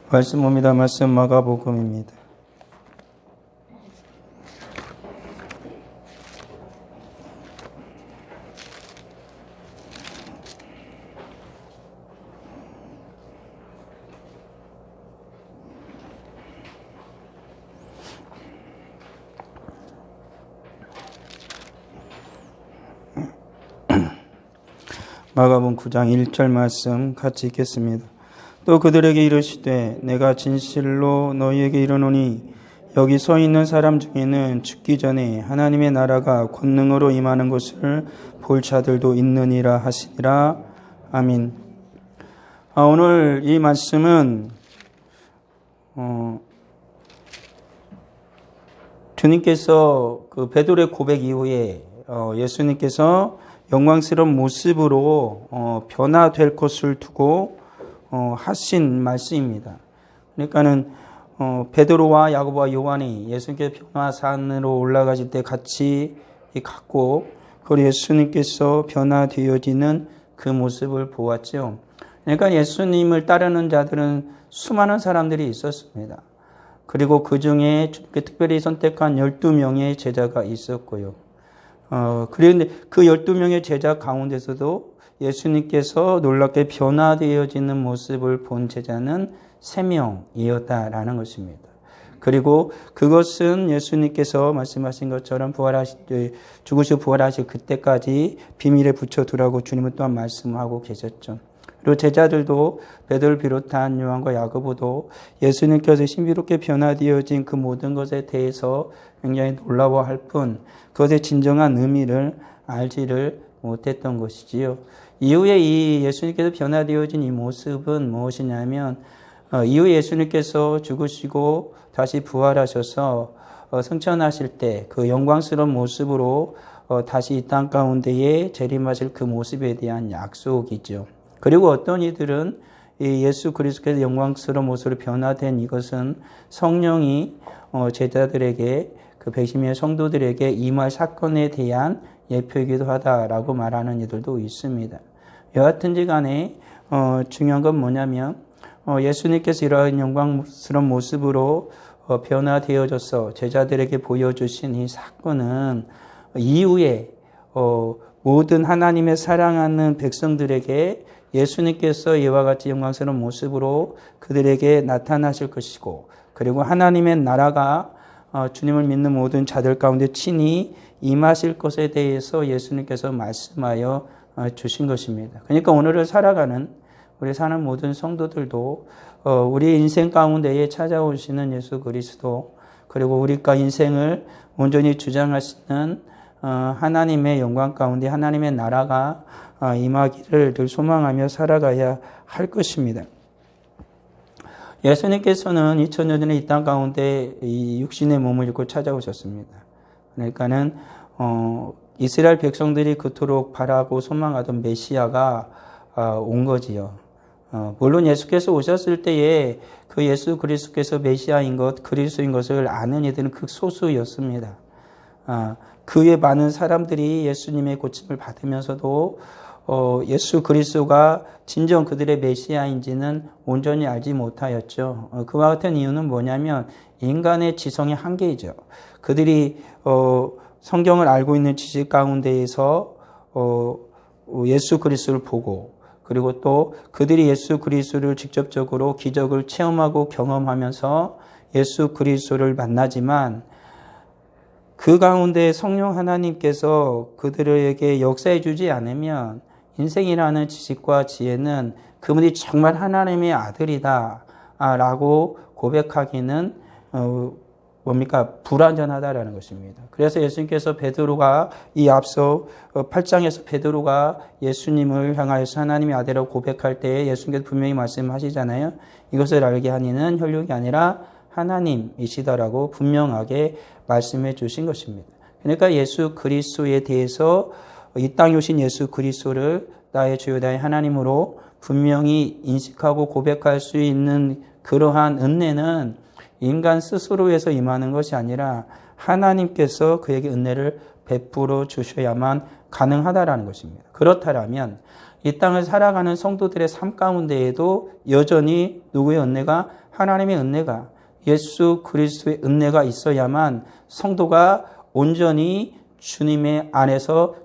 말씀 봅니다. 말씀 마가복음입니다. 마가복음 9장 1절 말씀 같이 읽겠습니다. 또 그들에게 이르시되 내가 진실로 너희에게 이르노니 여기 서 있는 사람 중에는 죽기 전에 하나님의 나라가 권능으로 임하는 것을 볼 자들도 있느니라 하시니라. 아멘. 오늘 이 말씀은 주님께서 그 베드로의 고백 이후에 예수님께서 영광스러운 모습으로 변화될 것을 두고 하신 말씀입니다. 그러니까는 베드로와 야고보와 요한이 예수님께서 변화산으로 올라가실 때 같이 갔고, 그리고 예수님께서 변화되어지는 그 모습을 보았죠. 그러니까 예수님을 따르는 자들은 수많은 사람들이 있었습니다. 그리고 그 중에 특별히 선택한 12명의 제자가 있었고요. 그런데 그 12명의 제자 가운데서도 예수님께서 놀랍게 변화되어지는 모습을 본 제자는 3명이었다라는 것입니다. 그리고 그것은 예수님께서 말씀하신 것처럼 죽으시고 부활하실 그때까지 비밀에 붙여두라고 주님은 또한 말씀하고 계셨죠. 그리고 제자들도 베드로를 비롯한 요한과 야고보도 예수님께서 신비롭게 변화되어진 그 모든 것에 대해서 굉장히 놀라워할 뿐 그것의 진정한 의미를 알지를 못했던 것이지요. 이후에 이 예수님께서 변화되어진 이 모습은 무엇이냐면 이후에 예수님께서 죽으시고 다시 부활하셔서 승천하실 때 그 영광스러운 모습으로 다시 이 땅 가운데에 재림하실 그 모습에 대한 약속이죠. 그리고 어떤 이들은 이 예수 그리스도께서 영광스러운 모습으로 변화된 이것은 성령이 제자들에게 그 백심의 성도들에게 임할 사건에 대한 예표이기도 하다라고 말하는 이들도 있습니다. 여하튼지 간에 중요한 건 뭐냐면 예수님께서 이러한 영광스러운 모습으로 변화되어져서 제자들에게 보여주신 이 사건은 이후에 모든 하나님의 사랑하는 백성들에게 예수님께서 이와 같이 영광스러운 모습으로 그들에게 나타나실 것이고, 그리고 하나님의 나라가 주님을 믿는 모든 자들 가운데 친히 임하실 것에 대해서 예수님께서 말씀하여 주신 것입니다. 그러니까 오늘을 살아가는 우리 사는 모든 성도들도 우리 인생 가운데에 찾아오시는 예수 그리스도, 그리고 우리가 인생을 온전히 주장하시는 하나님의 영광 가운데 하나님의 나라가 임하기를 늘 소망하며 살아가야 할 것입니다. 예수님께서는 2000년 전에 이 땅 가운데 이 육신의 몸을 입고 찾아오셨습니다. 그러니까는 이스라엘 백성들이 그토록 바라고 소망하던 메시아가 온 거지요. 물론 예수께서 오셨을 때에 그 예수 그리스도께서 메시아인 것, 그리스도인 것을 아는 이들은 극소수였습니다. 그 외 많은 사람들이 예수님의 고침을 받으면서도 예수 그리스도가 진정 그들의 메시아인지는 온전히 알지 못하였죠. 그와 같은 이유는 뭐냐면 인간의 지성의 한계이죠. 그들이 성경을 알고 있는 지식 가운데에서 예수 그리스도를 보고, 그리고 또 그들이 예수 그리스도를 직접적으로 기적을 체험하고 경험하면서 예수 그리스도를 만나지만 그 가운데 성령 하나님께서 그들에게 역사해 주지 않으면 인생이라는 지식과 지혜는 그분이 정말 하나님의 아들이다 라고 고백하기는 불완전하다라는 것입니다. 그래서 예수님께서 베드로가 이 앞서 8장에서 베드로가 예수님을 향하여서 하나님의 아들이라고 고백할 때 예수님께서 분명히 말씀하시잖아요. 이것을 알게 하니는 혈육이 아니라 하나님이시다라고 분명하게 말씀해 주신 것입니다. 그러니까 예수 그리스도에 대해서 이 땅에 오신 예수 그리스도를 나의 주요 나의 하나님으로 분명히 인식하고 고백할 수 있는 그러한 은혜는 인간 스스로에서 임하는 것이 아니라 하나님께서 그에게 은혜를 베풀어 주셔야만 가능하다라는 것입니다. 그렇다면 이 땅을 살아가는 성도들의 삶 가운데에도 여전히 누구의 은혜가? 하나님의 은혜가, 예수 그리스도의 은혜가 있어야만 성도가 온전히 주님 안에서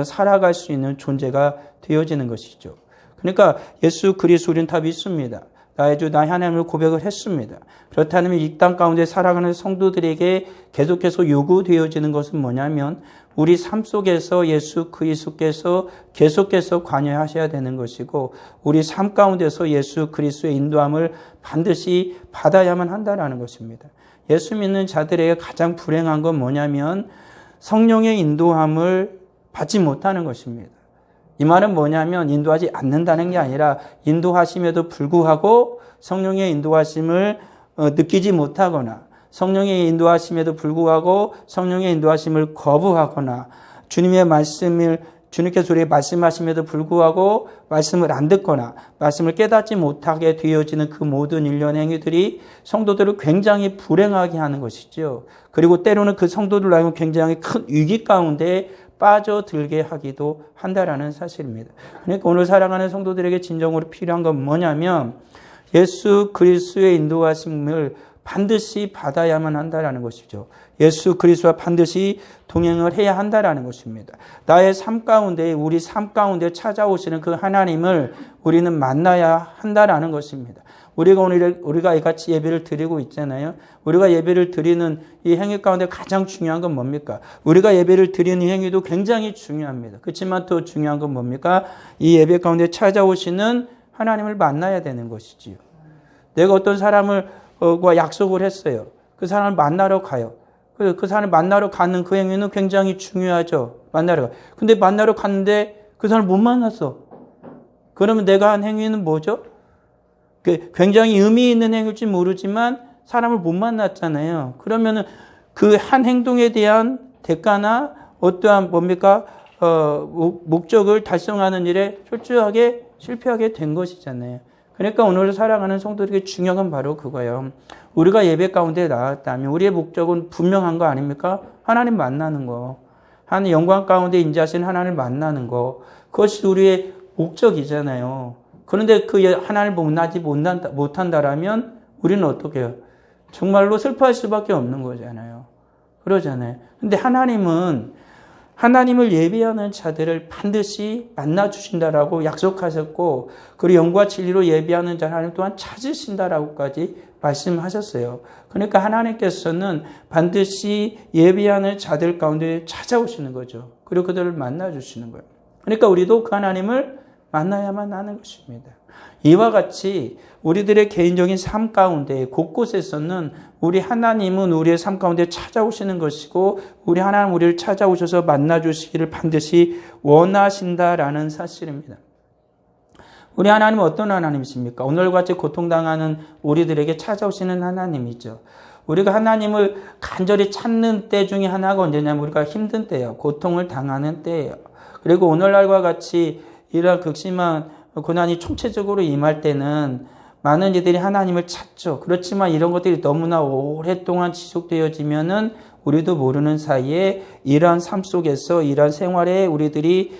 살아갈 수 있는 존재가 되어지는 것이죠. 그러니까 예수 그리스도 우리는 다 믿습니다. 나의 주 나의 하나님을 고백을 했습니다. 그렇다면 이 땅 가운데 살아가는 성도들에게 계속해서 요구되어지는 것은 뭐냐면 우리 삶 속에서 예수 그리스도께서 계속해서 관여하셔야 되는 것이고 우리 삶 가운데서 예수 그리스도의 인도함을 반드시 받아야만 한다는 것입니다. 예수 믿는 자들에게 가장 불행한 건 뭐냐면 성령의 인도함을 받지 못하는 것입니다. 이 말은 뭐냐면 인도하지 않는다는 게 아니라 인도하심에도 불구하고 성령의 인도하심을 느끼지 못하거나 성령의 인도하심에도 불구하고 성령의 인도하심을 거부하거나 주님께서 우리에게 말씀하심에도 불구하고 말씀을 안 듣거나 말씀을 깨닫지 못하게 되어지는 그 모든 일련의 행위들이 성도들을 굉장히 불행하게 하는 것이죠. 그리고 때로는 그 성도들로 하여금 굉장히 큰 위기 가운데 빠져들게 하기도 한다라는 사실입니다. 그러니까 오늘 살아가는 성도들에게 진정으로 필요한 건 뭐냐면 예수 그리스도의 인도하심을 반드시 받아야만 한다라는 것이죠. 예수 그리스도와 반드시 동행을 해야 한다라는 것입니다. 나의 삶 가운데 우리 삶 가운데 찾아오시는 그 하나님을 우리는 만나야 한다라는 것입니다. 우리가 같이 예배를 드리고 있잖아요. 우리가 예배를 드리는 이 행위 가운데 가장 중요한 건 뭡니까? 우리가 예배를 드리는 이 행위도 굉장히 중요합니다. 그렇지만 더 중요한 건 뭡니까? 이 예배 가운데 찾아오시는 하나님을 만나야 되는 것이지요. 내가 어떤 사람과 약속을 했어요. 그 사람을 만나러 가요. 그 사람을 만나러 가는 그 행위는 굉장히 중요하죠. 만나러 가. 근데 만나러 갔는데 그 사람을 못 만났어. 그러면 내가 한 행위는 뭐죠? 굉장히 의미 있는 행위일지 모르지만 사람을 못 만났잖아요. 그러면은 그 한 행동에 대한 대가나 어떠한 목적을 달성하는 일에 철저하게 실패하게 된 것이잖아요. 그러니까 오늘 살아가는 성도들에게 중요한 건 바로 그거예요. 우리가 예배 가운데 나왔다면 우리의 목적은 분명한 거 아닙니까? 하나님 만나는 거. 하나님 영광 가운데 인자하신 하나님을 만나는 거. 그것이 우리의 목적이잖아요. 그런데 그 하나님을 만나지 못한다라면 우리는 어떻게 해요? 정말로 슬퍼할 수밖에 없는 거잖아요. 그러잖아요. 근데 하나님을 예배하는 자들을 반드시 만나주신다라고 약속하셨고, 그리고 영과 진리로 예배하는 자 하나님 또한 찾으신다라고까지 말씀하셨어요. 그러니까 하나님께서는 반드시 예배하는 자들 가운데 찾아오시는 거죠. 그리고 그들을 만나주시는 거예요. 그러니까 우리도 그 하나님을 만나야만 하는 것입니다. 이와 같이 우리들의 개인적인 삶 가운데 곳곳에서는 우리 하나님은 우리의 삶 가운데 찾아오시는 것이고 우리 하나님 우리를 찾아오셔서 만나주시기를 반드시 원하신다라는 사실입니다. 우리 하나님은 어떤 하나님이십니까? 오늘과 같이 고통당하는 우리들에게 찾아오시는 하나님이죠. 우리가 하나님을 간절히 찾는 때 중에 하나가 언제냐면 우리가 힘든 때예요. 고통을 당하는 때예요. 그리고 오늘날과 같이 이러한 극심한 고난이 총체적으로 임할 때는 많은 이들이 하나님을 찾죠. 그렇지만 이런 것들이 너무나 오랫동안 지속되어지면은 우리도 모르는 사이에 이러한 삶 속에서 이러한 생활에 우리들이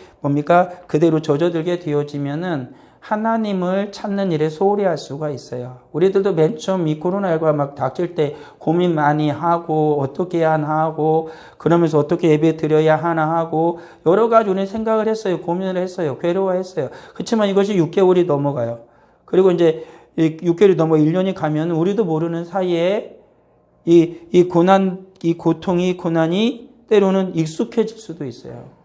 그대로 젖어들게 되어지면은 하나님을 찾는 일에 소홀히 할 수가 있어요. 우리들도 맨 처음 이 코로나19가 막 닥칠 때 고민 많이 하고 어떻게 해야 하고 그러면서 어떻게 예배 드려야 하나 하고 여러 가지 우리는 생각을 했어요. 고민을 했어요. 괴로워했어요. 그렇지만 이것이 6개월이 넘어가요. 그리고 이제 6개월이 넘어 1년이 가면 우리도 모르는 사이에 이 고난이 때로는 익숙해질 수도 있어요.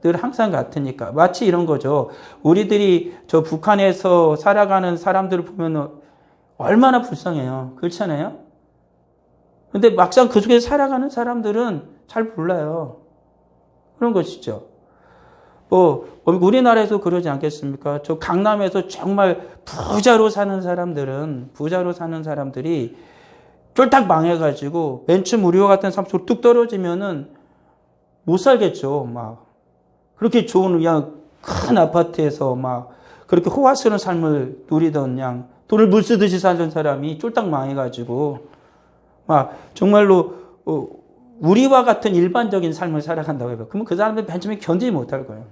늘 항상 같으니까. 마치 이런 거죠. 우리들이 저 북한에서 살아가는 사람들을 보면 얼마나 불쌍해요. 그렇잖아요? 근데 막상 그 속에서 살아가는 사람들은 잘 몰라요. 그런 것이죠. 우리나라에서 그러지 않겠습니까? 저 강남에서 정말 부자로 사는 사람들이 쫄딱 망해가지고 맨 처음 우리와 같은 삶 속으로 뚝 떨어지면은 못 살겠죠. 그렇게 좋은 그냥 큰 아파트에서 그렇게 호화스러운 삶을 누리던 돈을 물 쓰듯이 살던 사람이 쫄딱 망해가지고 정말로 우리와 같은 일반적인 삶을 살아간다고 해요. 그러면 그 사람들은 맨 처음에 견디지 못할 거예요.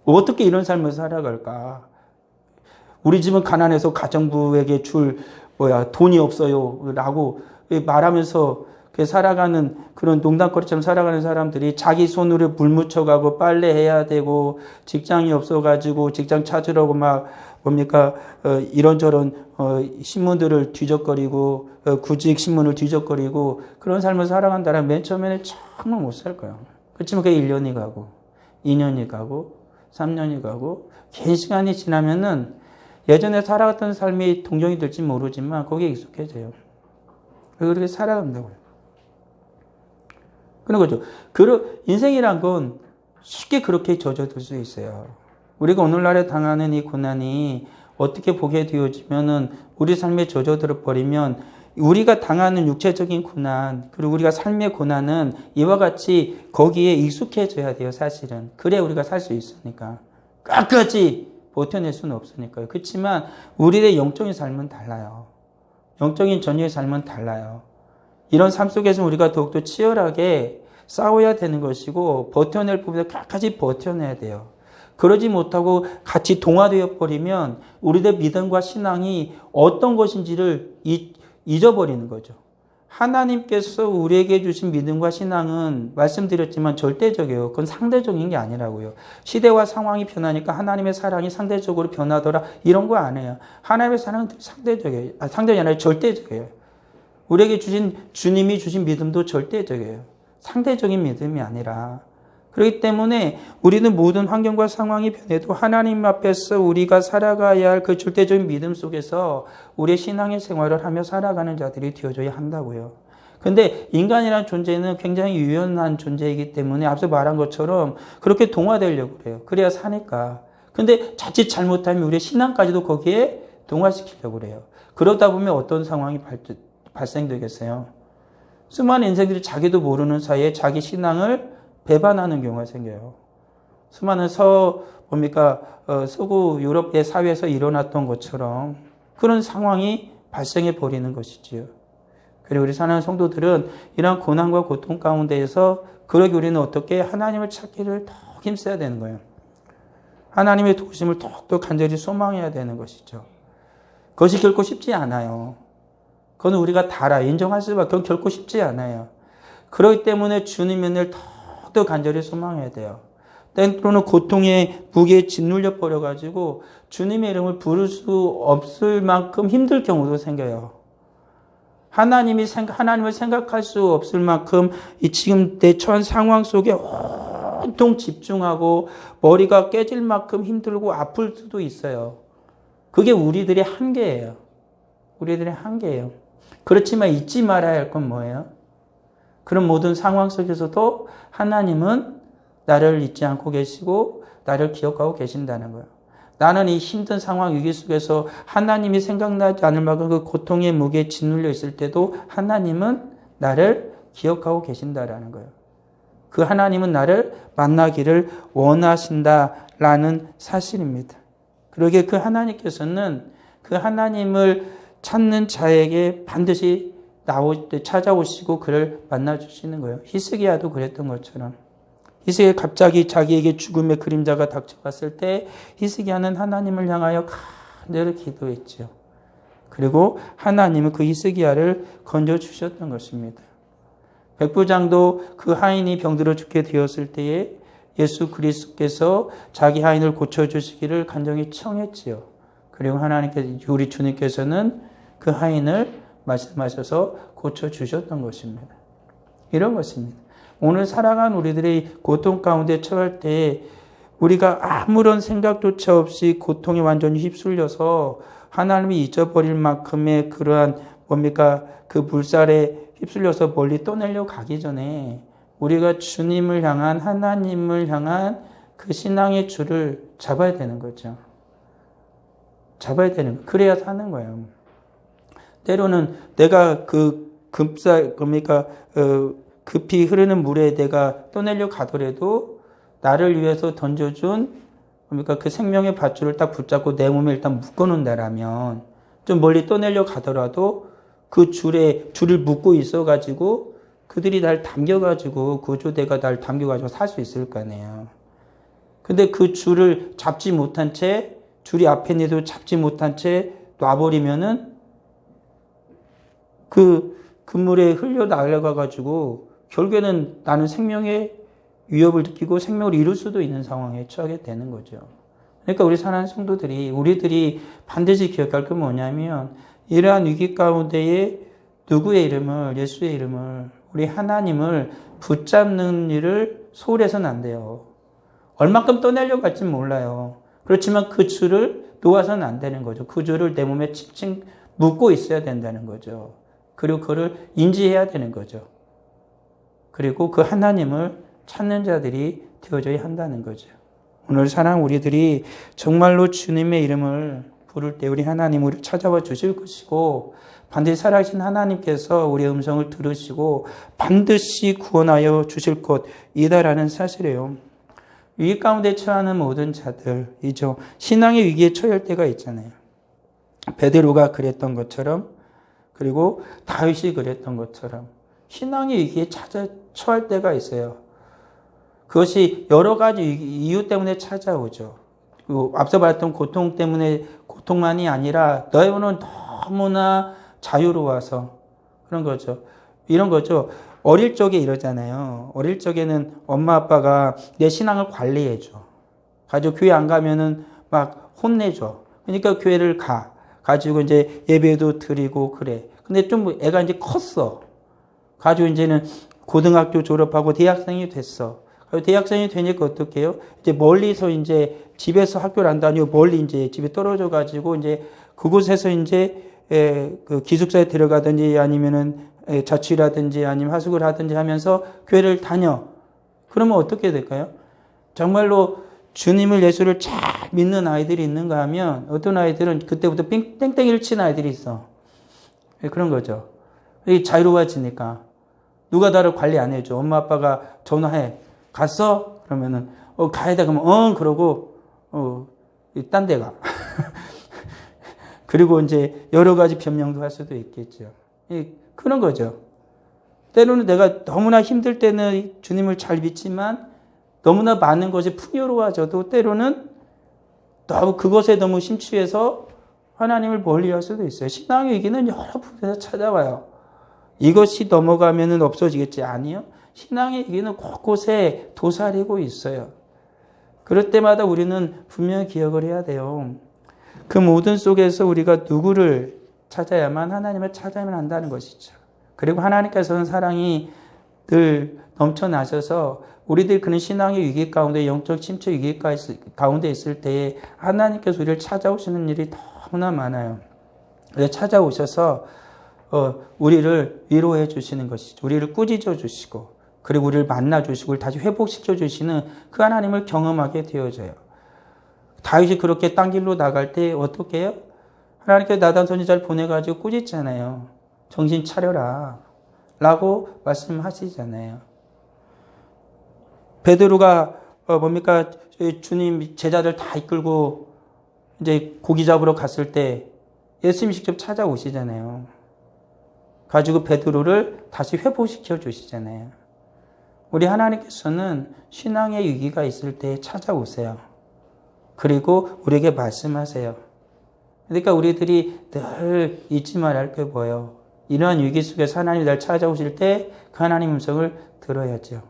어떻게 이런 삶을 살아갈까? 우리 집은 가난해서 가정부에게 줄 돈이 없어요 라고 말하면서 살아가는 그런 농담거리처럼 살아가는 사람들이 자기 손으로 물 묻혀가고 빨래해야 되고 직장이 없어가지고 직장 찾으려고 막 이런저런 신문들을 뒤적거리고 구직 신문을 뒤적거리고 그런 삶을 살아간다면 맨 처음에는 정말 못 살 거예요. 그렇지만 그게 1년이 가고 2년이 가고 3년이 가고 긴 시간이 지나면은 예전에 살아갔던 삶이 동정이 될지 모르지만 거기에 익숙해져요. 그렇게 살아간다고요. 그런 거죠. 인생이란 건 쉽게 그렇게 젖어들 수 있어요. 우리가 오늘날에 당하는 이 고난이 어떻게 보게 되어지면은 우리 삶에 젖어들어 버리면 우리가 당하는 육체적인 고난, 그리고 우리가 삶의 고난은 이와 같이 거기에 익숙해져야 돼요, 사실은. 그래야 우리가 살 수 있으니까. 끝까지 버텨낼 수는 없으니까요. 그렇지만 우리의 영적인 삶은 달라요. 영적인 전유의 삶은 달라요. 이런 삶 속에서 우리가 더욱더 치열하게 싸워야 되는 것이고 버텨낼 부분에 끝까지 버텨내야 돼요. 그러지 못하고 같이 동화되어 버리면 우리의 믿음과 신앙이 어떤 것인지를 잊어버리는 거죠. 하나님께서 우리에게 주신 믿음과 신앙은 말씀드렸지만 절대적이에요. 그건 상대적인 게 아니라고요. 시대와 상황이 변하니까 하나님의 사랑이 상대적으로 변하더라 이런 거 아니에요. 하나님의 사랑은 상대적이에요. 상대적이 아니라 절대적이에요. 우리에게 주님이 주신 믿음도 절대적이에요. 상대적인 믿음이 아니라. 그렇기 때문에 우리는 모든 환경과 상황이 변해도 하나님 앞에서 우리가 살아가야 할 그 절대적인 믿음 속에서 우리의 신앙의 생활을 하며 살아가는 자들이 되어줘야 한다고요. 그런데 인간이라는 존재는 굉장히 유연한 존재이기 때문에 앞서 말한 것처럼 그렇게 동화되려고 그래요. 그래야 사니까. 근데 자칫 잘못하면 우리의 신앙까지도 거기에 동화시키려고 그래요. 그러다 보면 어떤 상황이 발생되겠어요? 수많은 인생들이 자기도 모르는 사이에 자기 신앙을 배반하는 경우가 생겨요. 수많은 서구 유럽의 사회에서 일어났던 것처럼 그런 상황이 발생해 버리는 것이지요. 그리고 우리 사랑하는 성도들은 이러한 고난과 고통 가운데에서 그러기 우리는 어떻게 하나님을 찾기를 더 힘써야 되는 거예요. 하나님의 도우심을 더욱더 간절히 소망해야 되는 것이죠. 그것이 결코 쉽지 않아요. 그건 우리가 다 알아. 인정할 수밖에 그건 결코 쉽지 않아요. 그렇기 때문에 주님의 은혜를 더욱더 간절히 소망해야 돼요. 때로는 고통의 무게에 짓눌려 버려가지고 주님의 이름을 부를 수 없을 만큼 힘들 경우도 생겨요. 하나님을 생각할 수 없을 만큼 이 지금 내 처한 상황 속에 온통 집중하고 머리가 깨질 만큼 힘들고 아플 수도 있어요. 그게 우리들의 한계예요. 우리들의 한계예요. 그렇지만 잊지 말아야 할 건 뭐예요? 그런 모든 상황 속에서도 하나님은 나를 잊지 않고 계시고 나를 기억하고 계신다는 거예요. 나는 이 힘든 상황 위기 속에서 하나님이 생각나지 않을 만큼 그 고통의 무게에 짓눌려 있을 때도 하나님은 나를 기억하고 계신다라는 거예요. 그 하나님은 나를 만나기를 원하신다라는 사실입니다. 그러기에 그 하나님께서는 그 하나님을 찾는 자에게 반드시 찾아오시고 그를 만나주시는 거예요. 히스기야도 그랬던 것처럼. 히스기야 갑자기 자기에게 죽음의 그림자가 닥쳐왔을 때 히스기야는 하나님을 향하여 간절히 기도했죠. 그리고 하나님은 그 히스기야를 건져주셨던 것입니다. 백부장도 그 하인이 병들어 죽게 되었을 때에 예수 그리스도께서 자기 하인을 고쳐주시기를 간절히 청했지요. 그리고 하나님께서, 우리 주님께서는 그 하인을 말씀하셔서 고쳐주셨던 것입니다. 이런 것입니다. 오늘 살아간 우리들의 고통 가운데 처할 때 우리가 아무런 생각조차 없이 고통에 완전히 휩쓸려서 하나님이 잊어버릴 만큼의 그러한 그 물살에 휩쓸려서 멀리 떠내려 가기 전에 우리가 주님을 향한, 하나님을 향한 그 신앙의 줄을 잡아야 되는 거죠. 잡아야 되는 거예요. 그래야 사는 거예요. 때로는 내가 급히 흐르는 물에 내가 떠내려 가더라도 나를 위해서 던져준 그 생명의 밧줄을 딱 붙잡고 내 몸에 일단 묶어놓는다라면 좀 멀리 떠내려 가더라도 그 줄을 묶고 있어가지고 그들이 날 당겨가지고 구조대가 날 당겨가지고 살 수 있을 거 아니에요. 근데 그 줄을 잡지 못한 채, 줄이 앞에 있는데도 잡지 못한 채 놔버리면은 그 그물에 흘려 나가가지고 결국에는 나는 생명의 위협을 느끼고 생명을 잃을 수도 있는 상황에 처하게 되는 거죠. 그러니까 우리 사랑하는 성도들이, 우리들이 반드시 기억할 건 뭐냐면 이러한 위기 가운데에 누구의 이름을, 예수의 이름을, 우리 하나님을 붙잡는 일을 소홀히 해서는 안 돼요. 얼마큼 떠내려고 할지 몰라요. 그렇지만 그 줄을 놓아서는 안 되는 거죠. 그 줄을 내 몸에 칭칭 묶고 있어야 된다는 거죠. 그리고 그를 인지해야 되는 거죠. 그리고 그 하나님을 찾는 자들이 되어져야 한다는 거죠. 오늘 사랑 우리들이 정말로 주님의 이름을 부를 때 우리 하나님 우리를 찾아와 주실 것이고 반드시 살아계신 하나님께서 우리의 음성을 들으시고 반드시 구원하여 주실 것이다라는 사실이에요. 위기 가운데 처하는 모든 자들이죠. 신앙의 위기에 처할 때가 있잖아요. 베드로가 그랬던 것처럼 그리고 다윗이 그랬던 것처럼 신앙의 위기에 처할 때가 있어요. 그것이 여러 가지 이유 때문에 찾아오죠. 앞서 말했던 고통 때문에 고통만이 아니라 너희는 너무나 자유로워서 그런 거죠. 이런 거죠. 어릴 적에 이러잖아요. 어릴 적에는 엄마 아빠가 내 신앙을 관리해줘. 가지고 교회 안 가면은 막 혼내줘. 그러니까 교회를 가지고 이제 예배도 드리고 그래. 근데 좀 애가 이제 컸어. 가지고 이제는 고등학교 졸업하고 대학생이 됐어. 대학생이 되니까 어떻게 해요? 이제 멀리서 이제 집에서 학교를 안 다니고 멀리 이제 집에 떨어져 가지고 이제 그곳에서 이제 그 기숙사에 들어가든지 아니면은 자취라든지 아니면 하숙을 하든지 하면서 교회를 다녀. 그러면 어떻게 될까요? 정말로 주님을 예수를 잘 믿는 아이들이 있는가 하면 어떤 아이들은 그때부터 땡땡이를 치는 아이들이 있어. 그런 거죠. 자유로워지니까. 누가 나를 관리 안 해줘. 엄마 아빠가 전화해. 갔어? 그러면은 가야 돼. 그러면 그러고 딴 데 가. 그리고 이제 여러 가지 변명도 할 수도 있겠죠. 그런 거죠. 때로는 내가 너무나 힘들 때는 주님을 잘 믿지만 너무나 많은 것이 풍요로워져도 때로는 너무 그것에 너무 심취해서 하나님을 멀리할 수도 있어요. 신앙의 위기는 여러 부분에서 찾아와요. 이것이 넘어가면은 없어지겠지? 아니요. 신앙의 위기는 곳곳에 도사리고 있어요. 그럴 때마다 우리는 분명히 기억을 해야 돼요. 그 모든 속에서 우리가 누구를 찾아야만 하나님을 찾아야만 한다는 것이죠. 그리고 하나님께서는 사랑이 늘 넘쳐나셔서 우리들이 그런 신앙의 위기 가운데 영적 침체 위기 가운데 있을 때에 하나님께서 우리를 찾아오시는 일이 너무나 많아요. 그래서 찾아오셔서 우리를 위로해 주시는 것이죠. 우리를 꾸짖어 주시고 그리고 우리를 만나 주시고 우리를 다시 회복시켜 주시는 그 하나님을 경험하게 되어져요. 다윗이 그렇게 딴 길로 나갈 때 어떻게 해요? 하나님께서 나단 선지자를 보내가지고 꾸짖잖아요. 정신 차려라 라고 말씀하시잖아요. 베드로가 뭡니까? 주님 제자들 다 이끌고 이제 고기 잡으러 갔을 때 예수님이 직접 찾아오시잖아요. 가지고 베드로를 다시 회복시켜 주시잖아요. 우리 하나님께서는 신앙의 위기가 있을 때 찾아오세요. 그리고 우리에게 말씀하세요. 그러니까 우리들이 늘 잊지 말아야 할 게 뭐예요? 이러한 위기 속에서 하나님이 날 찾아오실 때 그 하나님 음성을 들어야죠.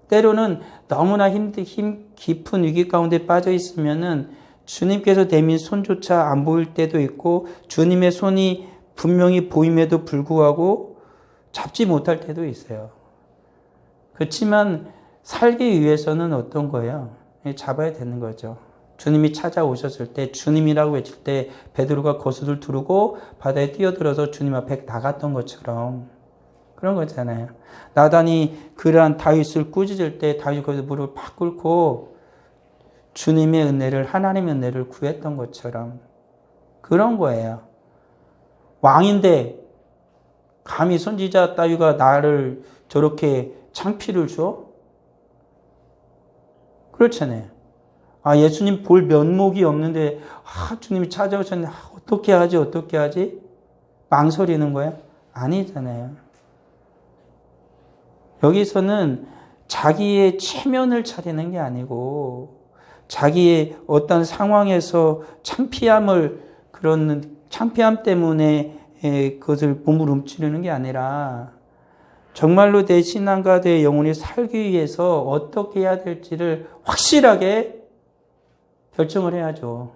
때로는 너무나 힘 깊은 위기 가운데 빠져 있으면은 주님께서 대민 손조차 안 보일 때도 있고 주님의 손이 분명히 보임에도 불구하고 잡지 못할 때도 있어요. 그렇지만 살기 위해서는 어떤 거예요? 잡아야 되는 거죠. 주님이 찾아오셨을 때 주님이라고 외칠 때 베드로가 거수를 두르고 바다에 뛰어들어서 주님 앞에 나갔던 것처럼 그런 거잖아요. 나단이 그러한 다윗을 꾸짖을 때 다윗이 거기서 무릎을 팍 꿇고 주님의 은혜를 하나님의 은혜를 구했던 것처럼 그런 거예요. 왕인데 감히 선지자 따위가 나를 저렇게 창피를 줘? 그렇잖아요. 예수님 볼 면목이 없는데 주님이 찾아오셨는데 어떻게 하지? 망설이는 거야? 아니잖아요. 여기서는 자기의 체면을 차리는 게 아니고 자기의 어떤 상황에서 창피함 때문에 그것을 몸을 움츠리는 게 아니라 정말로 내 신앙과 내 영혼이 살기 위해서 어떻게 해야 될지를 확실하게 결정을 해야죠.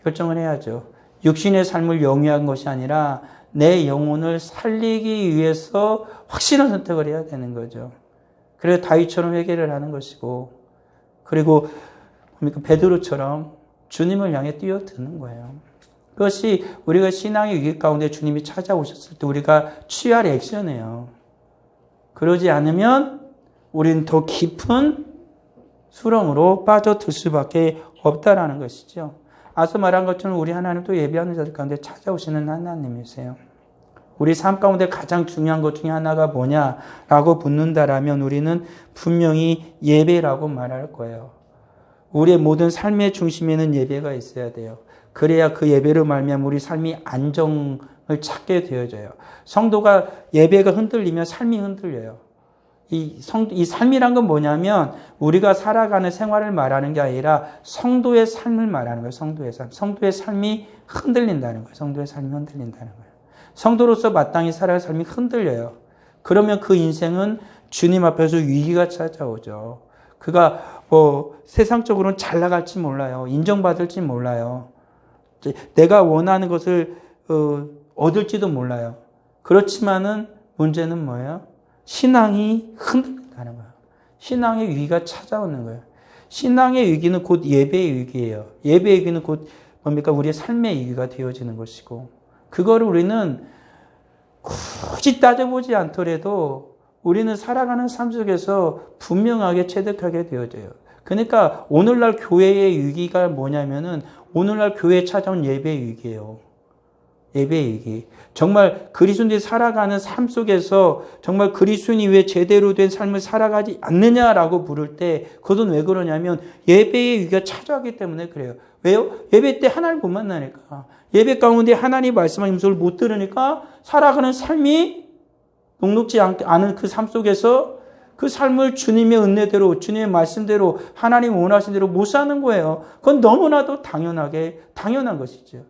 결정을 해야죠. 육신의 삶을 영위한 것이 아니라 내 영혼을 살리기 위해서 확실한 선택을 해야 되는 거죠. 그래서 다윗처럼 회개를 하는 것이고, 그리고 베드로처럼 주님을 향해 뛰어드는 거예요. 그것이 우리가 신앙의 위기 가운데 주님이 찾아오셨을 때 우리가 취할 액션이에요. 그러지 않으면 우리는 더 깊은 수렁으로 빠져들 수밖에 없다라는 것이죠. 앞서 말한 것처럼 우리 하나님도 예배하는 자들 가운데 찾아오시는 하나님이세요. 우리 삶 가운데 가장 중요한 것 중에 하나가 뭐냐라고 묻는다라면 우리는 분명히 예배라고 말할 거예요. 우리의 모든 삶의 중심에는 예배가 있어야 돼요. 그래야 그 예배로 말미암아 우리 삶이 안정을 찾게 되어져요. 성도가 예배가 흔들리면 삶이 흔들려요. 이 삶이란 건 뭐냐면 우리가 살아가는 생활을 말하는 게 아니라 성도의 삶을 말하는 거예요. 성도의 삶. 성도의 삶이 흔들린다는 거예요. 성도의 삶이 흔들린다는 거예요. 성도로서 마땅히 살아갈 삶이 흔들려요. 그러면 그 인생은 주님 앞에서 위기가 찾아오죠. 그가 세상적으로는 잘 나갈지 몰라요. 인정받을지 몰라요. 내가 원하는 것을 얻을지도 몰라요. 그렇지만은 문제는 뭐예요? 신앙이 흔들린다는 거예요. 신앙의 위기가 찾아오는 거예요. 신앙의 위기는 곧 예배의 위기예요. 예배의 위기는 곧 뭡니까? 우리의 삶의 위기가 되어지는 것이고, 그거를 우리는 굳이 따져보지 않더라도 우리는 살아가는 삶 속에서 분명하게 체득하게 되어져요. 그러니까 오늘날 교회의 위기가 뭐냐면은 오늘날 교회에 찾아온 예배의 위기예요. 예배의 위기. 정말 그리스도인들이 살아가는 삶 속에서 정말 그리스도인이 왜 제대로 된 삶을 살아가지 않느냐라고 부를 때 그것은 왜 그러냐면 예배의 위기가 찾아오기 때문에 그래요. 왜요? 예배 때 하나님 못 만나니까. 예배 가운데 하나님 말씀하신 소리를 못 들으니까 살아가는 삶이 녹록지 않은 그 삶 속에서 그 삶을 주님의 은혜대로, 주님의 말씀대로, 하나님 원하신 대로 못 사는 거예요. 그건 너무나도 당연한 것이죠.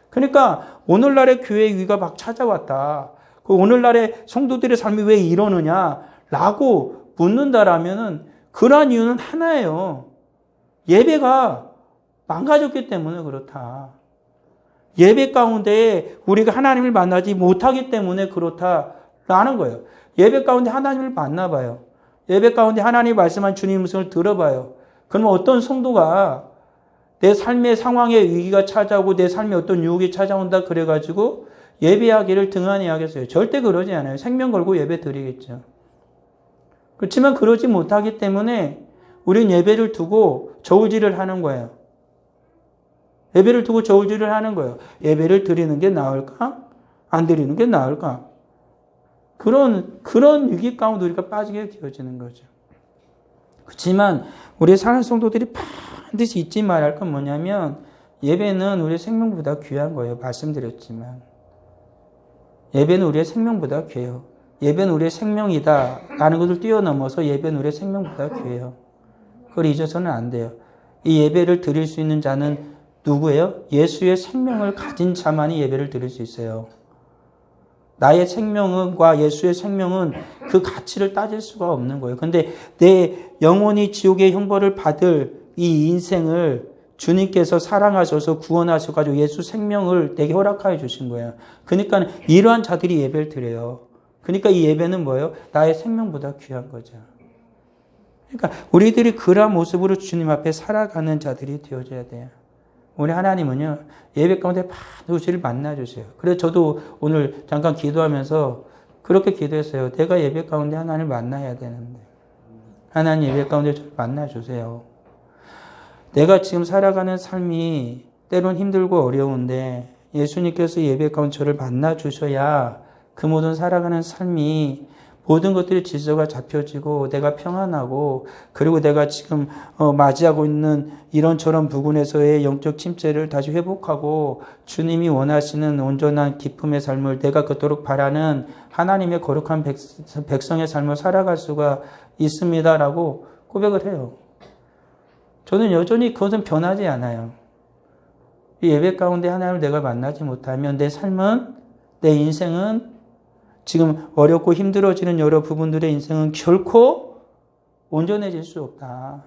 그러니까 오늘날의 교회의 위기가 막 찾아왔다. 그 오늘날의 성도들의 삶이 왜 이러느냐라고 묻는다라면은 그러한 이유는 하나예요. 예배가 망가졌기 때문에 그렇다. 예배 가운데 우리가 하나님을 만나지 못하기 때문에 그렇다라는 거예요. 예배 가운데 하나님을 만나봐요. 예배 가운데 하나님이 말씀한 주님 음성을 들어봐요. 그러면 어떤 성도가 내 삶의 상황에 위기가 찾아오고 내 삶에 어떤 유혹이 찾아온다 그래가지고 예배하기를 등한히 하겠어요. 절대 그러지 않아요. 생명 걸고 예배 드리겠죠. 그렇지만 그러지 못하기 때문에 우리는 예배를 두고 저울질을 하는 거예요. 예배를 두고 저울질을 하는 거예요. 예배를 드리는 게 나을까? 안 드리는 게 나을까? 그런 위기 가운데 우리가 빠지게 되어지는 거죠. 그렇지만 우리 사는 성도들이 반드시 잊지 말할 건 뭐냐면 예배는 우리의 생명보다 귀한 거예요. 말씀드렸지만. 예배는 우리의 생명보다 귀해요. 예배는 우리의 생명이다 라는 것을 뛰어넘어서 예배는 우리의 생명보다 귀해요. 그걸 잊어서는 안 돼요. 이 예배를 드릴 수 있는 자는 누구예요? 예수의 생명을 가진 자만이 예배를 드릴 수 있어요. 나의 생명과 예수의 생명은 그 가치를 따질 수가 없는 거예요. 근데 내 영혼이 지옥의 형벌을 받을 이 인생을 주님께서 사랑하셔서 구원하셔가지고 예수 생명을 내게 허락하여 주신 거예요. 그러니까 이러한 자들이 예배를 드려요. 그러니까 이 예배는 뭐예요? 나의 생명보다 귀한 거죠. 그러니까 우리들이 그러한 모습으로 주님 앞에 살아가는 자들이 되어져야 돼요. 우리 하나님은요, 예배 가운데 반드시 우리를 만나주세요. 그래서 저도 오늘 잠깐 기도하면서 그렇게 기도했어요. 내가 예배 가운데 하나님을 만나야 되는데. 하나님 예배 가운데 저를 만나주세요. 내가 지금 살아가는 삶이 때론 힘들고 어려운데 예수님께서 예배 가운데 저를 만나주셔야 그 모든 살아가는 삶이 모든 것들이 질서가 잡혀지고 내가 평안하고 그리고 내가 지금 맞이하고 있는 이런저런 부분에서의 영적 침체를 다시 회복하고 주님이 원하시는 온전한 기쁨의 삶을 내가 그토록 바라는 하나님의 거룩한 백성의 삶을 살아갈 수가 있습니다라고 고백을 해요. 저는 여전히 그것은 변하지 않아요. 이 예배 가운데 하나님을 내가 만나지 못하면 내 삶은, 내 인생은, 지금 어렵고 힘들어지는 여러 부분들의 인생은 결코 온전해질 수 없다.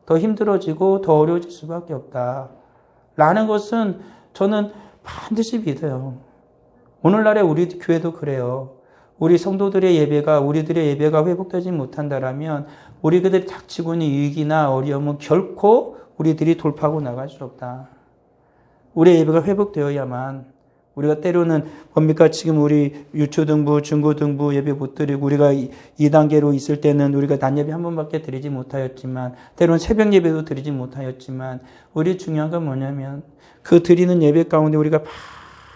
더 힘들어지고 더 어려워질 수밖에 없다. 라는 것은 저는 반드시 믿어요. 오늘날의 우리 교회도 그래요. 우리 성도들의 예배가, 우리들의 예배가 회복되지 못한다라면 우리들이 닥치고 있는 위기나 어려움은 결코 우리들이 돌파하고 나갈 수 없다. 우리의 예배가 회복되어야만, 우리가 때로는 뭡니까? 지금 우리 유초등부, 중고등부 예배 못 드리고 우리가 2단계로 있을 때는 우리가 낮 예배 한 번밖에 드리지 못하였지만, 때로는 새벽 예배도 드리지 못하였지만, 우리 중요한 건 뭐냐면 그 드리는 예배 가운데 우리가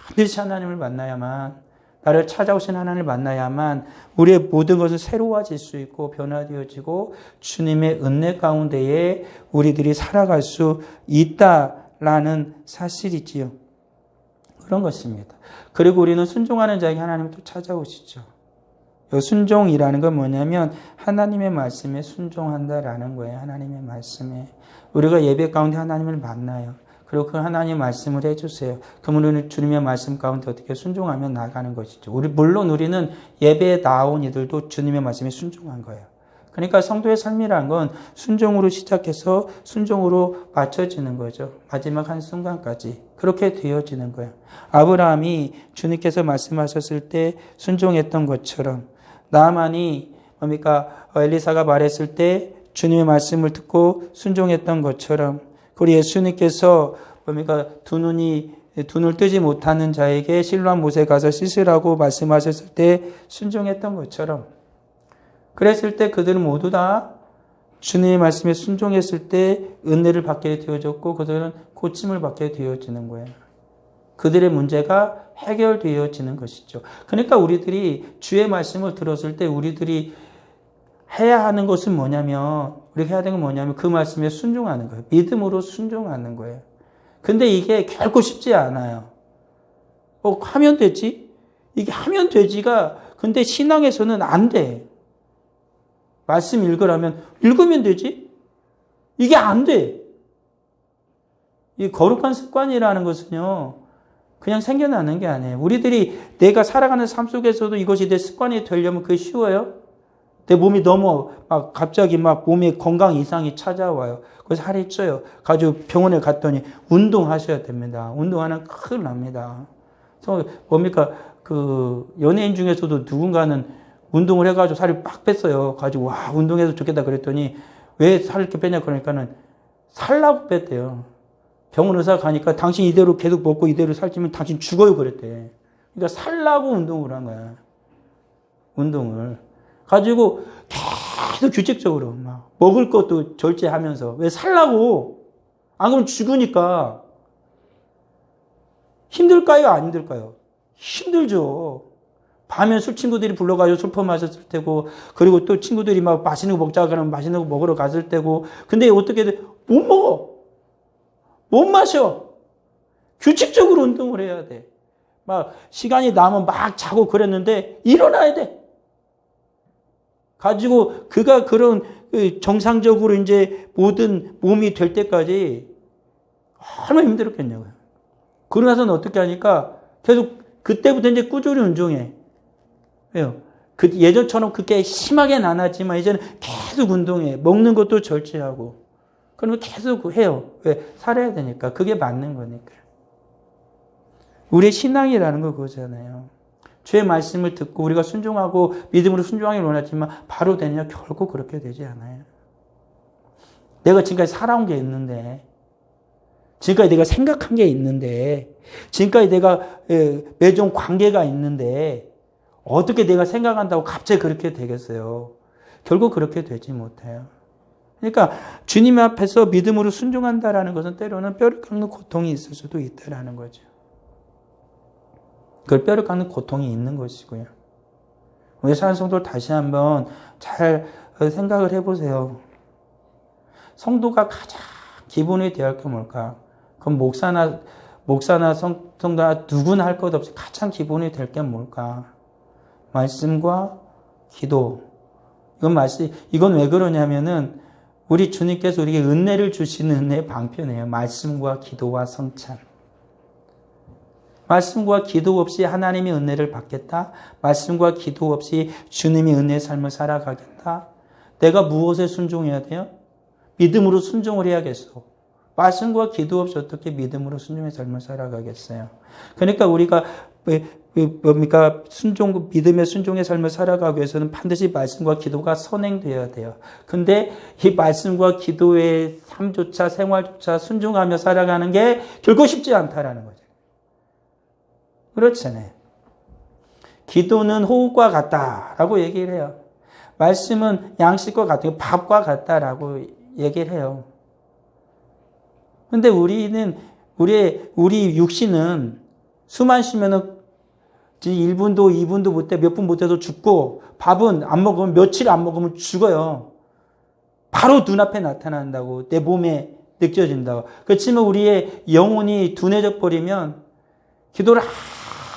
반드시 하나님을 만나야만, 나를 찾아오신 하나님을 만나야만 우리의 모든 것은 새로워질 수 있고 변화되어지고 주님의 은혜 가운데에 우리들이 살아갈 수 있다라는 사실이지요. 그런 것입니다. 그리고 우리는 순종하는 자에게 하나님은 또 찾아오시죠. 이 순종이라는 건 뭐냐면 하나님의 말씀에 순종한다라는 거예요. 하나님의 말씀에. 우리가 예배 가운데 하나님을 만나요. 그리고 그 하나님의 말씀을 해주세요. 그러면 우리는 주님의 말씀 가운데 어떻게 순종하며 나가는 것이죠. 물론 우리는 예배에 나온 이들도 주님의 말씀에 순종한 거예요. 그러니까 성도의 삶이란 건 순종으로 시작해서 순종으로 맞춰지는 거죠. 마지막 한순간까지 그렇게 되어지는 거예요. 아브라함이 주님께서 말씀하셨을 때 순종했던 것처럼, 나아만이 뭡니까? 엘리사가 말했을 때 주님의 말씀을 듣고 순종했던 것처럼, 그리고 예수님께서 뭡니까? 두 눈을 뜨지 못하는 자에게 실로암 못에 가서 씻으라고 말씀하셨을 때 순종했던 것처럼, 그랬을 때 그들은 모두 다 주님의 말씀에 순종했을 때 은혜를 받게 되어졌고 그들은 고침을 받게 되어지는 거예요. 그들의 문제가 해결되어지는 것이죠. 그러니까 우리들이 주의 말씀을 들었을 때 우리들이 해야 하는 것은 뭐냐면, 우리가 해야 되는 건 뭐냐면 그 말씀에 순종하는 거예요. 믿음으로 순종하는 거예요. 근데 이게 결코 쉽지 않아요. 하면 되지? 이게 하면 되지가, 근데 신앙에서는 안 돼. 말씀 읽으라면 읽으면 되지? 이게 안 돼. 이 거룩한 습관이라는 것은요, 그냥 생겨나는 게 아니에요. 우리들이 내가 살아가는 삶 속에서도 이것이 내 습관이 되려면 그게 쉬워요? 내 몸이 너무 갑자기 몸에 건강 이상이 찾아와요. 그래서 살이 쪄요. 가지고 병원에 갔더니 운동하셔야 됩니다. 운동하면 큰일 납니다. 그래서 뭡니까? 그 연예인 중에서도 누군가는 운동을 해가지고 살이 빡 뺐어요. 가지고 와, 운동해서 좋겠다 그랬더니 왜 살을 이렇게 빼냐 그러니까는 살라고 뺐대요. 병원 의사 가니까 당신 이대로 계속 먹고 이대로 살찌면 당신 죽어요 그랬대. 그러니까 살라고 운동을 한 거야. 운동을 가지고 계속 규칙적으로 먹을 것도 절제하면서, 왜 살라고? 안 그러면 죽으니까. 힘들까요? 안 힘들까요? 힘들죠. 밤에 술 친구들이 불러가지고 술 퍼마셨을 때고, 그리고 또 친구들이 맛있는 거 먹자 그러면 맛있는 거 먹으러 갔을 때고, 근데 어떻게 돼? 못 먹어. 못 마셔. 규칙적으로 운동을 해야 돼. 시간이 나면 자고 그랬는데 일어나야 돼. 가지고 그가 그런 정상적으로 이제 모든 몸이 될 때까지 얼마나 힘들었겠냐고요. 그러고 나서는 어떻게 하니까 계속 그때부터 이제 꾸준히 운동해. 왜요? 예전처럼 그렇게 심하게는 안 하지만 이제는 계속 운동해. 먹는 것도 절제하고. 그러면 계속 해요. 왜? 살아야 되니까. 그게 맞는 거니까. 우리의 신앙이라는 거 그거잖아요. 주의 말씀을 듣고 우리가 순종하고 믿음으로 순종하기를 원하지만 바로 되느냐? 결코 그렇게 되지 않아요. 내가 지금까지 살아온 게 있는데, 지금까지 내가 생각한 게 있는데, 지금까지 내가 맺은 관계가 있는데 어떻게 내가 생각한다고 갑자기 그렇게 되겠어요? 결국 그렇게 되지 못해요. 그러니까 주님 앞에서 믿음으로 순종한다라는 것은 때로는 뼈를 깎는 고통이 있을 수도 있다라는 거죠. 그 뼈를 깎는 고통이 있는 것이고요. 우리 사랑하는 성도들 다시 한번 잘 생각을 해보세요. 성도가 가장 기본이 되어야 할 게 뭘까? 그럼 목사나 성도나 누구나 할 것 없이 가장 기본이 될 게 뭘까? 말씀과 기도. 이건 왜 그러냐면은 우리 주님께서 우리에게 은혜를 주시는 은혜의 방편이에요. 말씀과 기도와 성찬. 말씀과 기도 없이 하나님의 은혜를 받겠다. 말씀과 기도 없이 주님의 은혜의 삶을 살아가겠다. 내가 무엇에 순종해야 돼요? 믿음으로 순종을 해야겠어. 말씀과 기도 없이 어떻게 믿음으로 순종의 삶을 살아가겠어요? 그러니까 우리가 믿음의 순종의 삶을 살아가기 위해서는 반드시 말씀과 기도가 선행되어야 돼요. 근데 이 말씀과 기도의 삶조차 생활조차 순종하며 살아가는 게 결코 쉽지 않다라는 거죠. 그렇잖아요. 기도는 호흡과 같다라고 얘기를 해요. 말씀은 양식과 같고 밥과 같다라고 얘기를 해요. 근데 우리 육신은 숨만 쉬면은 1분도 2분도 못해 몇 분 못해도 죽고 밥은 안 먹으면 며칠 안 먹으면 죽어요. 바로 눈앞에 나타난다고 내 몸에 느껴진다고. 그렇지만 우리의 영혼이 둔해져 버리면 기도를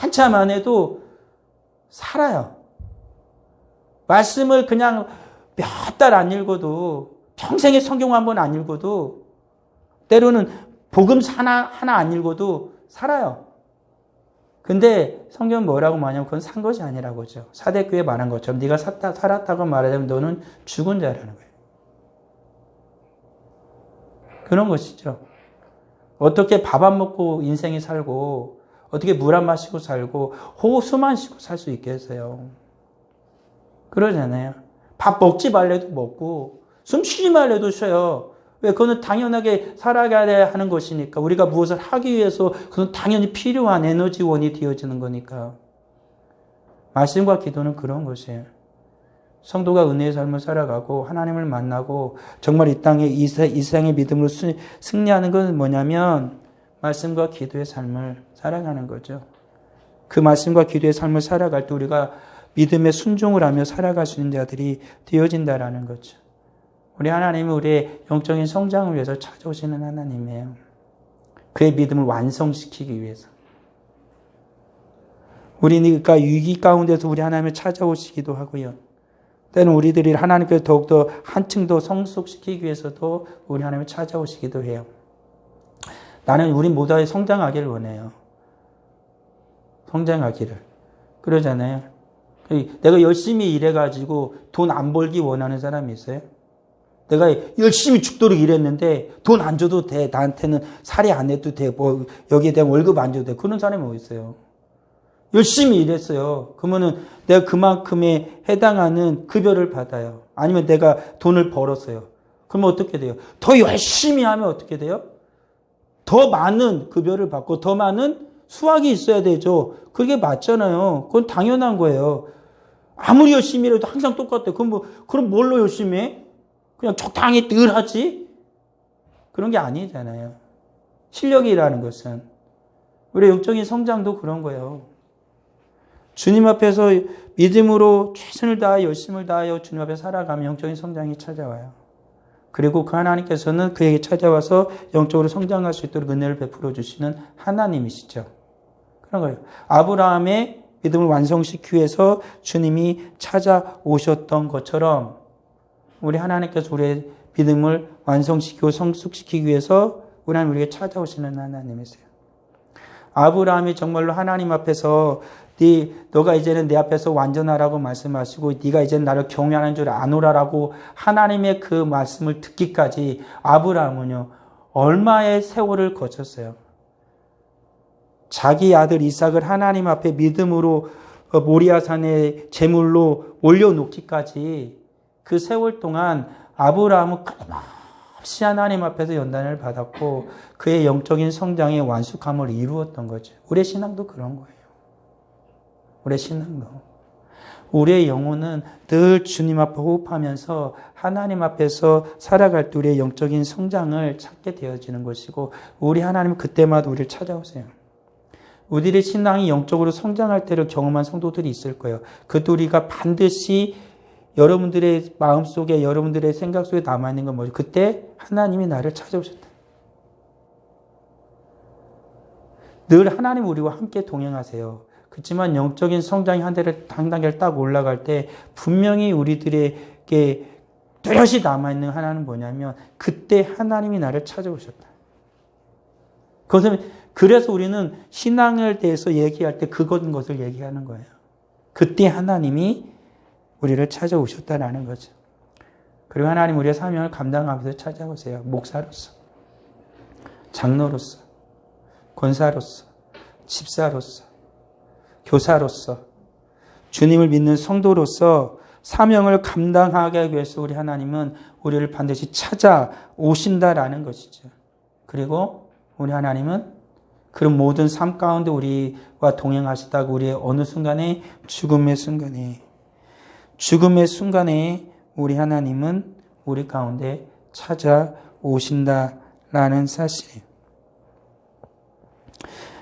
한참 안 해도 살아요. 말씀을 그냥 몇 달 안 읽어도 평생에 성경 한 번 안 읽어도 때로는 복음 하나 안 읽어도 살아요. 근데 성경은 뭐라고 말하냐면 그건 산 것이 아니라고 하죠. 사대교회 말한 것처럼 네가 살았다고 말하자면 너는 죽은 자라는 거예요. 그런 것이죠. 어떻게 밥 안 먹고 인생이 살고 어떻게 물 안 마시고 살고 호수만 쉬고 살 수 있겠어요. 그러잖아요. 밥 먹지 말래도 먹고 숨 쉬지 말래도 쉬어요. 왜? 그거는 당연하게 살아가야 하는 것이니까. 우리가 무엇을 하기 위해서 그건 당연히 필요한 에너지원이 되어지는 거니까. 말씀과 기도는 그런 것이에요. 성도가 은혜의 삶을 살아가고 하나님을 만나고 정말 이 땅에 이 세상의 믿음으로 승리하는 것은 뭐냐면 말씀과 기도의 삶을 살아가는 거죠. 그 말씀과 기도의 삶을 살아갈 때 우리가 믿음의 순종을 하며 살아갈 수 있는 자들이 되어진다라는 거죠. 우리 하나님은 우리의 영적인 성장을 위해서 찾아오시는 하나님이에요. 그의 믿음을 완성시키기 위해서. 우리가 위기 가운데서 우리 하나님을 찾아오시기도 하고요. 때는 우리들이 하나님께서 더욱더 한층 더 성숙시키기 위해서도 우리 하나님을 찾아오시기도 해요. 나는 우리 모두가 성장하기를 원해요. 성장하기를. 그러잖아요. 내가 열심히 일해가지고 돈 안 벌기 원하는 사람이 있어요? 내가 열심히 죽도록 일했는데 돈 안 줘도 돼. 나한테는 살이 안 해도 돼. 뭐 여기에 대한 월급 안 줘도 돼. 그런 사람이 어디 있어요? 열심히 일했어요. 그러면은 내가 그만큼에 해당하는 급여를 받아요. 아니면 내가 돈을 벌었어요. 그러면 어떻게 돼요? 더 열심히 하면 어떻게 돼요? 더 많은 급여를 받고 더 많은 수확이 있어야 되죠. 그게 맞잖아요. 그건 당연한 거예요. 아무리 열심히 해도 항상 똑같아요. 그럼 뭘로 열심히 해? 그냥 적당히 늘 하지? 그런 게 아니잖아요. 실력이라는 것은. 우리 영적인 성장도 그런 거예요. 주님 앞에서 믿음으로 최선을 다하여 열심을 다하여 주님 앞에 살아가면 영적인 성장이 찾아와요. 그리고 그 하나님께서는 그에게 찾아와서 영적으로 성장할 수 있도록 은혜를 베풀어 주시는 하나님이시죠. 그런 거예요. 아브라함의 믿음을 완성시키기 위해서 주님이 찾아오셨던 것처럼 우리 하나님께서 우리의 믿음을 완성시키고 성숙시키기 위해서 우리 하나님 우리에게 찾아오시는 하나님이세요. 아브라함이 정말로 하나님 앞에서 너가 이제는 내 앞에서 완전하라고 말씀하시고 네가 이제는 나를 경외하는 줄 아노라라고 하나님의 그 말씀을 듣기까지 아브라함은요 얼마의 세월을 거쳤어요. 자기 아들 이삭을 하나님 앞에 믿음으로 모리아산에 제물로 올려놓기까지 그 세월 동안 아브라함은 끊임없이 하나님 앞에서 연단을 받았고 그의 영적인 성장의 완숙함을 이루었던 거죠. 우리의 신앙도 그런 거예요. 우리의 신앙도. 우리의 영혼은 늘 주님 앞에 호흡하면서 하나님 앞에서 살아갈 때 우리의 영적인 성장을 찾게 되어지는 것이고 우리 하나님은 그때마다 우리를 찾아오세요. 우리의 신앙이 영적으로 성장할 때를 경험한 성도들이 있을 거예요. 그것도 우리가 반드시 여러분들의 마음속에 여러분들의 생각 속에 남아있는 건 뭐죠? 그때 하나님이 나를 찾아오셨다. 늘 하나님 우리와 함께 동행하세요. 그렇지만 영적인 성장이 한 단계를 딱 올라갈 때 분명히 우리들에게 뚜렷이 남아있는 하나는 뭐냐면 그때 하나님이 나를 찾아오셨다. 그래서 우리는 신앙에 대해서 얘기할 때 것을 얘기하는 거예요. 그때 하나님이 우리를 찾아오셨다라는 거죠. 그리고 하나님 우리의 사명을 감당하면서 찾아오세요. 목사로서, 장로로서, 권사로서, 집사로서, 교사로서, 주님을 믿는 성도로서 사명을 감당하기 위해서 우리 하나님은 우리를 반드시 찾아오신다라는 것이죠. 그리고 우리 하나님은 그런 모든 삶 가운데 우리와 동행하시다가 우리의 어느 순간에 죽음의 순간에 우리 하나님은 우리 가운데 찾아오신다라는 사실.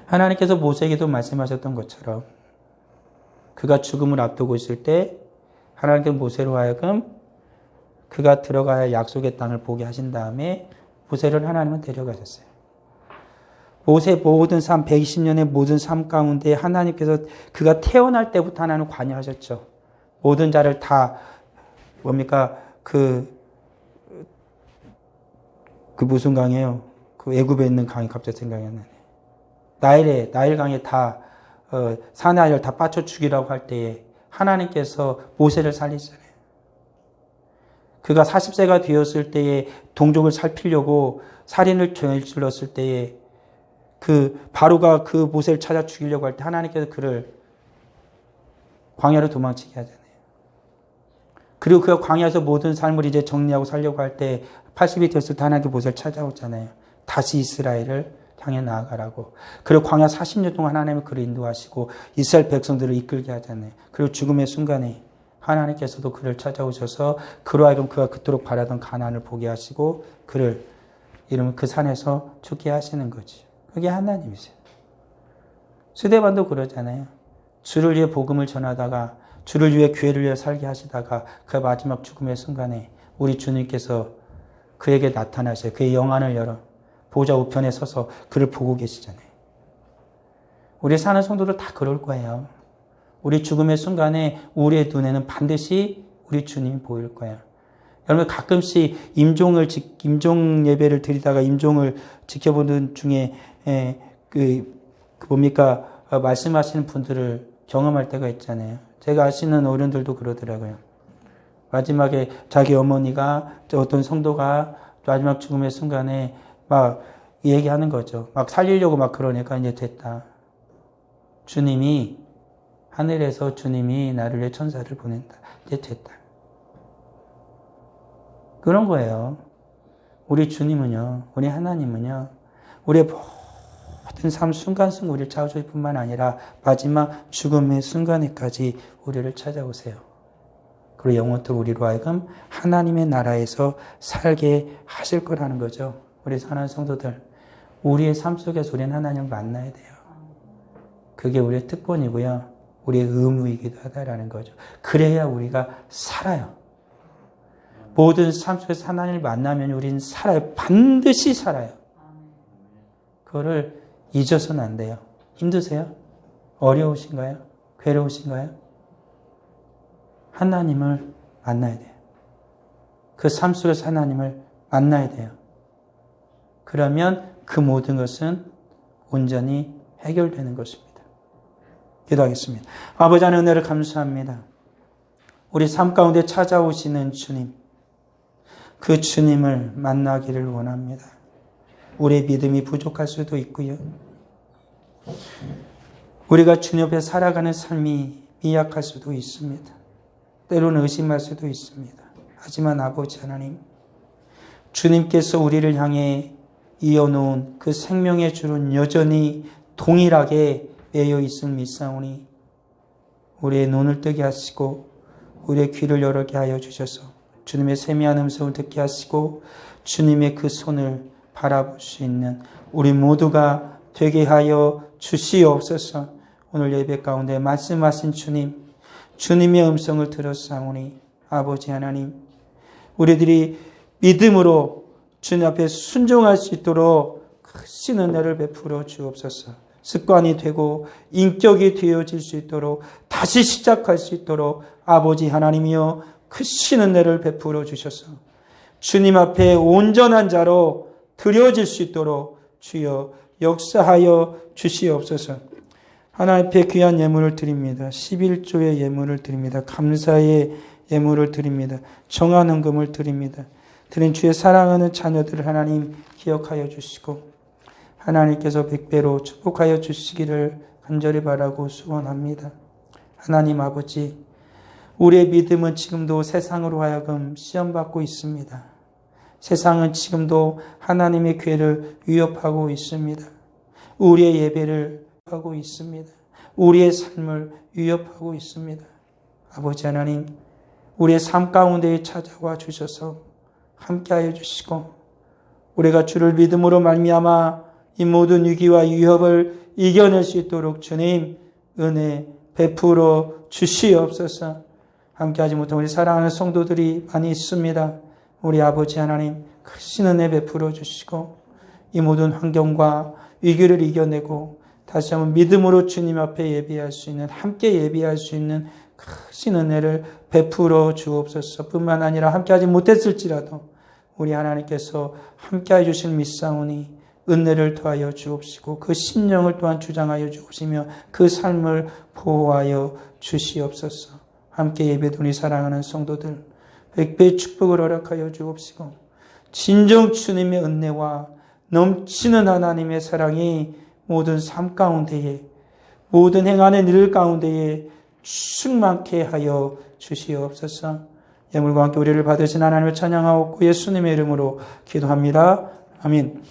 하나님께서 모세에게도 말씀하셨던 것처럼 그가 죽음을 앞두고 있을 때 하나님께서 모세로 하여금 그가 들어가야 약속의 땅을 보게 하신 다음에 모세를 하나님은 데려가셨어요. 모세 모든 삶, 120년의 모든 삶 가운데 하나님께서 그가 태어날 때부터 하나님 관여하셨죠. 모든 자를 다 그 무슨 강이에요? 그 애굽에 있는 강이 갑자기 생각이 안 나네. 나일 강에 다 사내아이를 다 빠쳐 죽이라고 할 때에 하나님께서 모세를 살리잖아요. 그가 40세가 되었을 때에 동족을 살피려고 살인을 저질렀을 때에 바로가 그 모세를 찾아 죽이려고 할 때 하나님께서 그를 광야로 도망치게 하잖아요. 그리고 그가 광야에서 모든 삶을 이제 정리하고 살려고 할 때 80이 되었을 때 하나님께 모세를 찾아오잖아요. 다시 이스라엘을 향해 나아가라고. 그리고 광야 40년 동안 하나님이 그를 인도하시고 이스라엘 백성들을 이끌게 하잖아요. 그리고 죽음의 순간에 하나님께서도 그를 찾아오셔서 그로 하여금 그가 그토록 바라던 가나안을 보게 하시고 그를 이러면 그 산에서 죽게 하시는 거지. 그게 하나님이세요. 스데반도 그러잖아요. 주를 위해 복음을 전하다가 주를 위해 교회를 위해 살게 하시다가 그 마지막 죽음의 순간에 우리 주님께서 그에게 나타나셔요. 그의 영안을 열어 보좌 우편에 서서 그를 보고 계시잖아요. 우리 사는 성도들 다 그럴 거예요. 우리 죽음의 순간에 우리의 눈에는 반드시 우리 주님이 보일 거예요. 여러분 가끔씩 임종 예배를 드리다가 임종을 지켜보는 중에 말씀하시는 분들을 경험할 때가 있잖아요. 제가 아시는 어른들도 그러더라고요. 마지막에 자기 어머니가 어떤 성도가 마지막 죽음의 순간에 막 얘기하는 거죠. 막 살리려고 막 그러니까 이제 됐다. 하늘에서 주님이 나를 위해 천사를 보낸다. 이제 됐다. 그런 거예요. 우리 주님은요, 우리 하나님은요, 우리의 모든 삶 순간순간 우리를 찾아줄 뿐만 아니라 마지막 죽음의 순간에까지 우리를 찾아오세요. 그리고 영원토록 우리로 하여금 하나님의 나라에서 살게 하실 거라는 거죠. 우리 사랑하는 성도들, 우리의 삶 속에서 우리는 하나님을 만나야 돼요. 그게 우리의 특권이고요. 우리의 의무이기도 하다라는 거죠. 그래야 우리가 살아요. 모든 삶 속에서 하나님을 만나면 우리는 살아요. 반드시 살아요. 그거를 잊어서는 안 돼요. 힘드세요? 어려우신가요? 괴로우신가요? 하나님을 만나야 돼요. 그 삶 속에서 하나님을 만나야 돼요. 그러면 그 모든 것은 온전히 해결되는 것입니다. 기도하겠습니다. 아버지 하나님 은혜를 감사합니다. 우리 삶 가운데 찾아오시는 주님, 그 주님을 만나기를 원합니다. 우리의 믿음이 부족할 수도 있고요. 우리가 주님 옆에 살아가는 삶이 미약할 수도 있습니다. 때로는 의심할 수도 있습니다. 하지만 아버지 하나님, 주님께서 우리를 향해 이어놓은 그 생명의 줄은 여전히 동일하게 매여 있음 믿사오니 우리의 눈을 뜨게 하시고 우리의 귀를 열게 하여 주셔서 주님의 세미한 음성을 듣게 하시고 주님의 그 손을 바라볼 수 있는 우리 모두가 되게 하여 주시옵소서. 오늘 예배 가운데 말씀하신 주님의 음성을 들었사오니 아버지 하나님, 우리들이 믿음으로 주님 앞에 순종할 수 있도록 크신 은혜를 베풀어 주옵소서. 습관이 되고 인격이 되어질 수 있도록 다시 시작할 수 있도록 아버지 하나님이여 크신 은혜를 베풀어 주셔서 주님 앞에 온전한 자로 드려질 수 있도록 주여 역사하여 주시옵소서. 하나님 앞에 귀한 예물을 드립니다. 11조의 예물을 드립니다. 감사의 예물을 드립니다. 정한 금을 드립니다. 드린 주의 사랑하는 자녀들을 하나님 기억하여 주시고 하나님께서 백배로 축복하여 주시기를 간절히 바라고 소원합니다. 하나님 아버지, 우리의 믿음은 지금도 세상으로 하여금 시험받고 있습니다. 세상은 지금도 하나님의 교회를 위협하고 있습니다. 우리의 예배를 하고 있습니다. 우리의 삶을 위협하고 있습니다. 아버지 하나님, 우리의 삶 가운데에 찾아와 주셔서 함께하여 주시고 우리가 주를 믿음으로 말미암아 이 모든 위기와 위협을 이겨낼 수 있도록 주님 은혜 베풀어 주시옵소서. 함께하지 못한 우리 사랑하는 성도들이 많이 있습니다. 우리 아버지 하나님 크신 은혜 베풀어 주시고 이 모든 환경과 위기를 이겨내고 다시 한번 믿음으로 주님 앞에 예비할 수 있는, 함께 예비할 수 있는 크신 은혜를 베풀어 주옵소서. 뿐만 아니라 함께하지 못했을지라도 우리 하나님께서 함께해 주실 믿사오니 은혜를 더하여 주옵시고 그 심령을 또한 주장하여 주옵시며 그 삶을 보호하여 주시옵소서. 함께 예배드린 우리 사랑하는 성도들 백배의 축복을 허락하여 주옵시고 진정 주님의 은혜와 넘치는 하나님의 사랑이 모든 삶 가운데에 모든 행하는 일 가운데에 충만케 하여 주시옵소서. 예물과 함께 우리를 받으신 하나님을 찬양하옵고 예수님의 이름으로 기도합니다. 아멘.